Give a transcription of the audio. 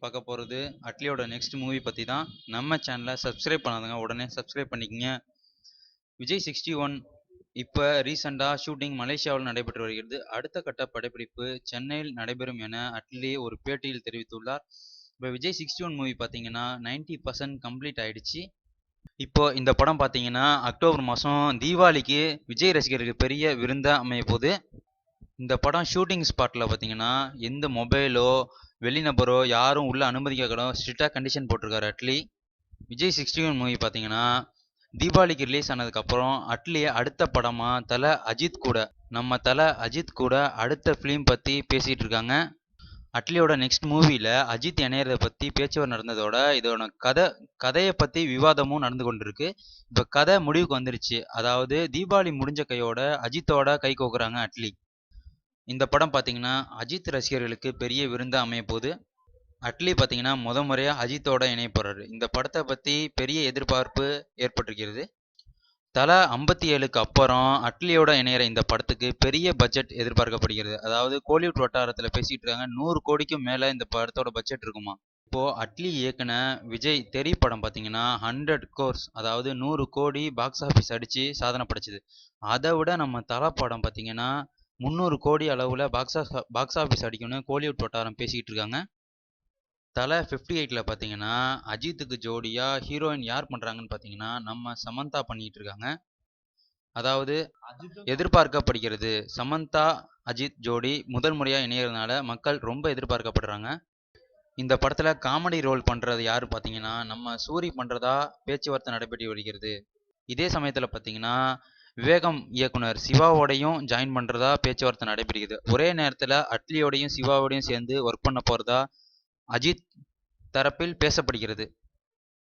பார்க்க போகிறது அட்லியோட next movie பற்றி தான். நம்ம சேனலை சப்ஸ்கிரைப் பண்ணாதுங்க, உடனே சப்ஸ்கிரைப் பண்ணிக்கங்க. விஜய் 61 இப்போ ரீசெண்டாக ஷூட்டிங் மலேசியாவில் நடைபெற்று வருகிறது. அடுத்த கட்ட படப்பிடிப்பு சென்னையில் நடைபெறும் என அட்லி ஒரு பேட்டியில் தெரிவித்துள்ளார். இப்போ விஜய் 61 மூவி பார்த்தீங்கன்னா 90% கம்ப்ளீட் ஆயிடுச்சு. இப்போ இந்த படம் பார்த்தீங்கன்னா அக்டோபர் மாதம் தீபாவளிக்கு விஜய் ரசிகர்களுக்கு பெரிய விருந்தாக அமைய போகுது. இந்த படம் ஷூட்டிங் ஸ்பாட்டில் பார்த்தீங்கன்னா எந்த மொபைலோ வெளிநபரோ யாரும் உள்ள அனுமதிக்காக ஸ்ட்ரிக்டாக கண்டிஷன் போட்டிருக்காரு அட்லி. விஜய் 61 மூவி பார்த்தீங்கன்னா தீபாவளிக்கு ரிலீஸ் ஆனதுக்கப்புறம் அட்லி அடுத்த படமாக நம்ம தலை அஜித் கூட அடுத்த ஃபிலிம் பற்றி பேசிகிட்டு இருக்காங்க. அட்லியோட நெக்ஸ்ட் மூவியில் அஜித் இணையறதை பற்றி பேச்சுவார்த்தை நடந்ததோட இதோட கதையை பற்றி விவாதமும் நடந்து கொண்டிருக்கு. இப்போ கதை முடிவுக்கு வந்துருச்சு. அதாவது தீபாவளி முடிஞ்ச கையோட அஜித்தோட கை கோக்குறாங்க அட்லி. இந்த படம் பார்த்தீங்கன்னா அஜித் ரசிகர்களுக்கு பெரிய விருந்தா அமைய போகுது. அட்லி பார்த்தீங்கன்னா முறையாக அஜித்தோட இணைய போறாரு. இந்த படத்தை பற்றி பெரிய எதிர்பார்ப்பு ஏற்பட்டிருக்கிறது. தலை 57க்கு அப்புறம் அட்லியோட இணையிற இந்த படத்துக்கு பெரிய பட்ஜெட் எதிர்பார்க்கப்படுகிறது. அதாவது கோலிவுட் வட்டாரத்தில் பேசிட்டு இருக்காங்க 100 கோடிக்கும் மேலே இந்த படத்தோட பட்ஜெட் இருக்குமா. இப்போ அட்லி இயக்குன விஜய் தெரி படம் பார்த்தீங்கன்னா 100 கோர்ஸ் அதாவது 100 கோடி பாக்ஸ் ஆஃபீஸ் அடித்து சாதனை படைச்சிது. அதை விட நம்ம தலை படம் பார்த்தீங்கன்னா 300 கோடி அளவில் பாக்ஸ் ஆஃபீஸ் அடிக்கணும்னு கோலிவுட் வட்டாரம் பேசிக்கிட்டு இருக்காங்க. தலை 58ல் பார்த்தீங்கன்னா அஜித்துக்கு ஜோடியாக ஹீரோயின் யார் பண்ணுறாங்கன்னு பார்த்தீங்கன்னா நம்ம சமந்தா பண்ணிக்கிட்டு இருக்காங்க. அதாவது எதிர்பார்க்கப்படுகிறது சமந்தா அஜித் ஜோடி முதல் முறையாக இணையறதுனால மக்கள் ரொம்ப எதிர்பார்க்கப்படுறாங்க. இந்த படத்தில் காமெடி ரோல் பண்ணுறது யார் பார்த்தீங்கன்னா நம்ம சூரி பண்ணுறதா பேச்சுவார்த்தை நடைபெற்று வருகிறது. இதே சமயத்தில் பார்த்தீங்கன்னா விவேகம் இயக்குனர் சிவாவோடையும் ஜாயின் பண்ணுறதா பேச்சுவார்த்தை நடைபெறுகிறது. ஒரே நேரத்தில் அட்லியோடையும் சிவாவோடையும் சேர்ந்து ஒர்க் பண்ண போகிறதா அஜித் தரப்பில் பேசப்படுகிறது.